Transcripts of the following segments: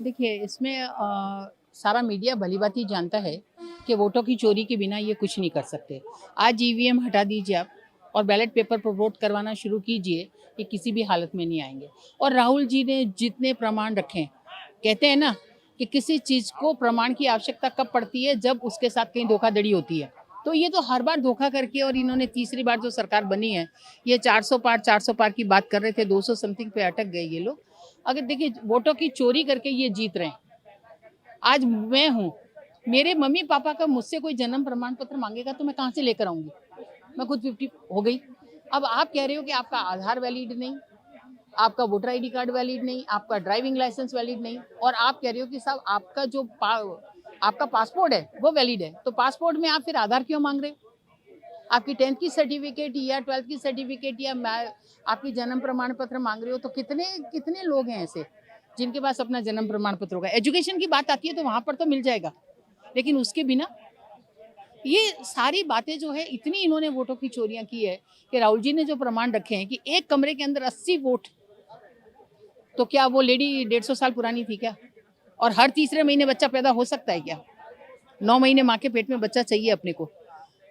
देखिए, इसमें सारा मीडिया भली-भाँति जानता है कि वोटों की चोरी के बिना ये कुछ नहीं कर सकते। आज ईवीएम हटा दीजिए आप और बैलेट पेपर पर वोट करवाना शुरू कीजिए, ये किसी भी हालत में नहीं आएँगे। और राहुल जी ने जितने प्रमाण रखे हैं, कहते हैं ना कि किसी चीज़ को प्रमाण की आवश्यकता कब पड़ती है, जब उसके साथ कहीं धोखाधड़ी होती है। तो ये तो हर बार धोखा करके और इन्होंने तीसरी बार जो सरकार बनी है, ये 400 पार की बात कर रहे थे, 200 समथिंग पे अटक गए ये लोग। अगर देखिए वोटों की चोरी करके ये जीत रहे हैं। आज मैं हूँ, मेरे मम्मी-पापा का मुझसे कोई जन्म प्रमाण पत्र माँगेगा तो मैं कहाँ से लेकर आऊँगी? मैं खुद 50 हो गई। अब आप कह रहे हो कि आपका आधार वैलिड नहीं, आपका वोटर आईडी कार्ड वैलिड नहीं, आपका ड्राइविंग लाइसेंस वैलिड नहीं और आप कह रहे हो कि साहब आपका जो आपका पासपोर्ट है, वो वैलिड है। तो पासपोर्ट में आप फिर आधार क्यों माँग रहे हो? आपकी 10th की सर्टिफिकेट या 12th की सर्टिफिकेट या आपकी जन्म प्रमाण पत्र माँग रहे हो, तो कितने कितने लोग हैं ऐसे, जिनके पास अपना जन्म प्रमाण पत्र होगा। एजुकेशन की बात आती है तो वहाँ पर तो मिल जाएगा, लेकिन उसके बिना ये सारी बातें जो है इतनी इन्होंने वोटों की चोरियां की है कि राहुल जी ने जो प्रमाण रखे हैं कि एक कमरे के अंदर 80 वोट, तो क्या वो लेडी 150 साल पुरानी थी क्या? और हर तीसरे महीने बच्चा पैदा हो सकता है क्या? 9 महीने माँ के पेट में बच्चा चाहिए अपने को।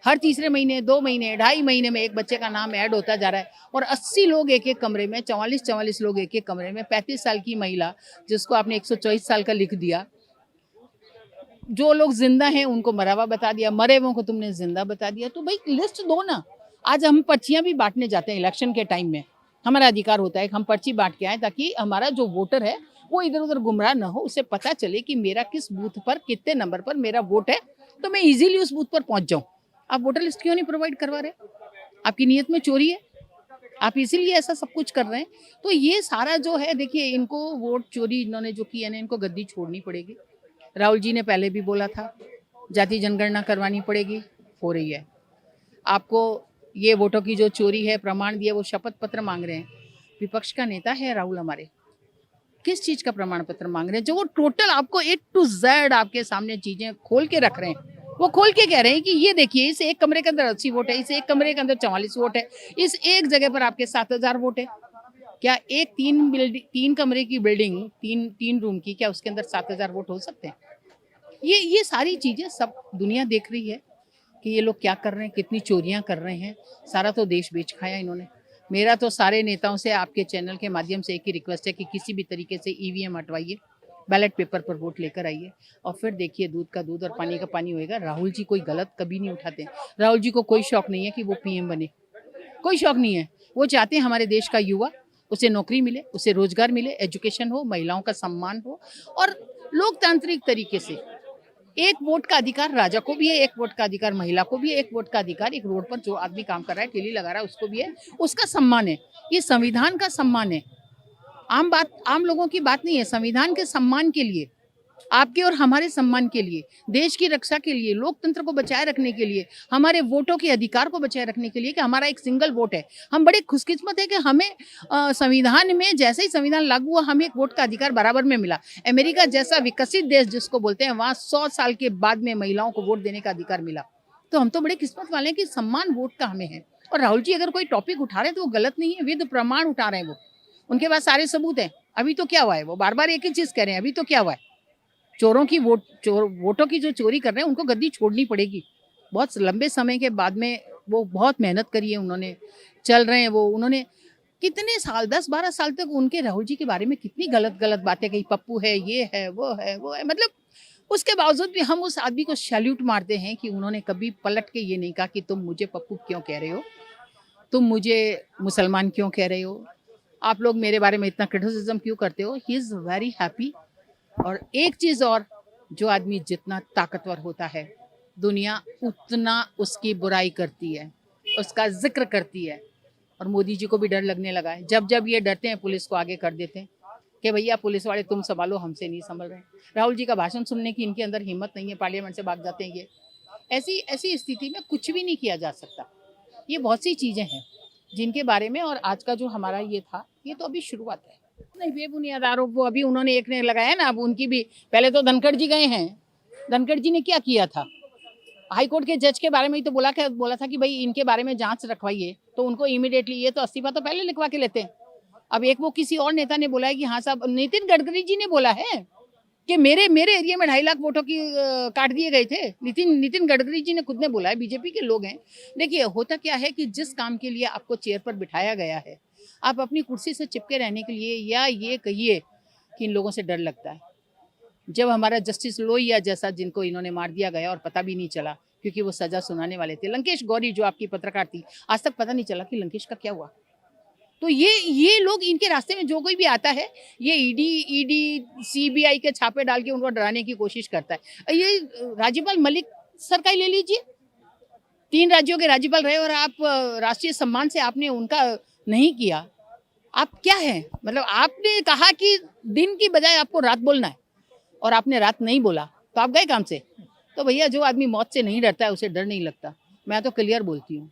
हर तीसरे महीने, 2 महीने, ढाई महीने में एक बच्चे का नाम ऐड होता जा रहा है और 80 लोग एक-एक कमरे में, 44-44 लोग एक-एक कमरे में, 35 साल की महिला जिसको आपने 124 साल का लिख दिया। जो लोग जिंदा हैं उनको मरा हुआ बता दिया, मरे हुओं को तुमने जिंदा बता दिया। तो भाई लिस्ट दो ना। आज हम पर्चियां भी बांटने जाते हैं इलेक्शन के टाइम में, हमारा अधिकार होता है कि हम पर्ची बांट के आए ताकि हमारा जो वोटर है वो इधर उधर गुमराह ना हो, उसे पता चले कि मेरा किस बूथ पर कितने नंबर पर मेरा वोट है, तो मैं इजीली उस बूथ पर पहुंच जाऊं। आप वोटर लिस्ट क्यों नहीं प्रोवाइड करवा रहे? आपकी नीयत में चोरी है, आप इसीलिए ऐसा सब कुछ कर रहे हैं। तो ये सारा जो है देखिए, इनको वोट चोरी इन्होंने जो की है ना, इनको गद्दी छोड़नी पड़ेगी। राहुल जी ने पहले भी बोला था जाति जनगणना करवानी पड़ेगी, हो रही है। आपको ये वोटों की जो चोरी है, प्रमाण दिए, वो शपथ पत्र मांग रहे हैं। विपक्ष का नेता है राहुल हमारे, किस चीज का प्रमाण पत्र मांग रहे हैं? जो वो टोटल आपको ए टू जेड आपके सामने चीजें खोल के रख रहे हैं, वो खोल के कह रहे हैं कि ये देखिए इस एक कमरे के अंदर 80 वोट है, इस एक कमरे के अंदर 44 वोट है, इस एक जगह पर आपके 7000 वोट है। क्या एक 3 कमरे की बिल्डिंग, तीन तीन रूम की, क्या उसके अंदर 7000 वोट हो सकते हैं? ये सारी चीजें सब दुनिया देख रही है कि ये लोग क्या कर रहे हैं, कितनी चोरियां कर रहे हैं। सारा तो देश बेच खाया इन्होंने। मेरा तो सारे नेताओं से आपके चैनल के माध्यम से एक ही रिक्वेस्ट है कि किसी भी तरीके से ईवीएम हटवाइए, बैलेट पेपर पर वोट लेकर आइए और फिर देखिए दूध का दूध और पानी का पानी होएगा। राहुल जी कोई गलत कभी नहीं उठाते। राहुल जी को कोई शौक नहीं है कि वो पीएम बने, कोई शौक नहीं है। वो चाहते हैं हमारे देश का युवा, उसे नौकरी मिले, उसे रोजगार मिले, एजुकेशन हो, महिलाओं का सम्मान हो और लोकतांत्रिक तरीके से एक वोट का अधिकार राजा को भी है, एक वोट का अधिकार महिला को भी है, एक वोट का अधिकार एक रोड पर जो आदमी काम कर रहा है, ठेली लगा रहा है, उसको भी है। उसका सम्मान है, ये संविधान का सम्मान है। आम लोगों की बात नहीं है। संविधान के सम्मान के लिए, आपके और हमारे सम्मान के लिए, देश की रक्षा के लिए, लोकतंत्र को बचाए रखने के लिए, हमारे वोटों के अधिकार को बचाए रखने के लिए कि हमारा एक सिंगल वोट है। हम बड़े खुशकिस्मत है कि हमें संविधान में जैसे ही संविधान लागू हुआ, हमें एक वोट का अधिकार बराबर में मिला। अमेरिका जैसा विकसित देश जिसको बोलते हैं, वहाँ 100 साल के बाद में महिलाओं को वोट देने का अधिकार मिला। तो हम तो बड़े किस्मत वाले हैं कि सम्मान वोट का हमें है। और राहुल जी अगर कोई टॉपिक उठा रहे हैं तो वो गलत नहीं है, विद प्रमाण उठा रहे हैं। वो उनके पास सारे सबूत हैं। अभी तो क्या हुआ है, वो बार बार एक ही चीज कह रहे हैं। अभी तो क्या हुआ है, चोरों की वोटों की जो चोरी कर रहे हैं उनको गद्दी छोड़नी पड़ेगी। बहुत लंबे समय के बाद में वो बहुत मेहनत करी है उन्होंने, चल रहे हैं वो। उन्होंने कितने साल, 10-12 साल तक उनके राहुल जी के बारे में कितनी गलत गलत बातें कही, पप्पू है, ये है, वो है, वो है। मतलब उसके बावजूद भी हम उस आदमी को सैल्यूट मारते हैं कि उन्होंने कभी पलट के ये नहीं कहा कि तुम मुझे पप्पू क्यों कह रहे हो, तुम मुझे मुसलमान क्यों कह रहे हो, आप लोग मेरे बारे में इतना क्रिटिसिज्म क्यों करते हो। He is very happy. और एक चीज और, जो आदमी जितना ताकतवर होता है, दुनिया उतना उसकी बुराई करती है, उसका जिक्र करती है। और मोदी जी को भी डर लगने लगा है। जब जब ये डरते हैं, पुलिस को आगे कर देते हैं कि भैया पुलिस वाले तुम संभालो, हमसे नहीं संभल रहे। राहुल जी का भाषण सुनने की इनके अंदर हिम्मत नहीं है, पार्लियामेंट से भाग जाते हैं ये। ऐसी ऐसी स्थिति में कुछ भी नहीं किया जा सकता। ये बहुत सी चीजें हैं जिनके बारे में, और आज का जो हमारा ये था, ये तो अभी शुरुआत है। नहीं, बेबुनियाद आरोप वो अभी उन्होंने एक ने लगाया ना, अब उनकी भी। पहले तो धनखड़ जी गए हैं। धनखड़ जी ने क्या किया था, हाई कोर्ट के जज के बारे में ही तो बोला था कि भाई इनके बारे में जांच रखवाइए, तो उनको इमीडिएटली, ये तो इस्तीफा तो पहले लिखवा के लेते हैं। अब एक वो किसी और नेता ने बोला है कि हाँ साहब, नितिन गडकरी जी ने बोला है कि मेरे मेरे एरिया में 2.5 लाख वोटों की काट दिए गए थे। नितिन गडकरी जी ने खुद ने बोला है, बीजेपी के लोग हैं। देखिए होता क्या है कि जिस काम के लिए आपको चेयर पर बिठाया गया है, आप अपनी कुर्सी से चिपके रहने के लिए, या ये कहिए कि इन लोगों से डर लगता है। जब हमारा जस्टिस लोहिया जैसा, जिनको इन्होंने मार दिया गया और पता भी नहीं चला क्योंकि वो सजा सुनाने वाले थे, लंकेश गौरी जो आपकी पत्रकार थी, आज तक पता नहीं चला कि लंकेश का क्या हुआ। तो ये लोग, इनके रास्ते में जो कोई भी आता है, ये ईडी सीबीआई के छापे डाल के उनको डराने की कोशिश करता है। ये राज्यपाल मलिक सर का ही ले लीजिए, 3 राज्यों के राज्यपाल रहे और आप राष्ट्रीय सम्मान से आपने उनका नहीं किया। आप क्या हैं? मतलब आपने कहा कि दिन की बजाय आपको रात बोलना है और आपने रात नहीं बोला, तो आप गए काम से। तो भैया जो आदमी मौत से नहीं डरता है उसे डर नहीं लगता। मैं तो क्लियर बोलती हूँ।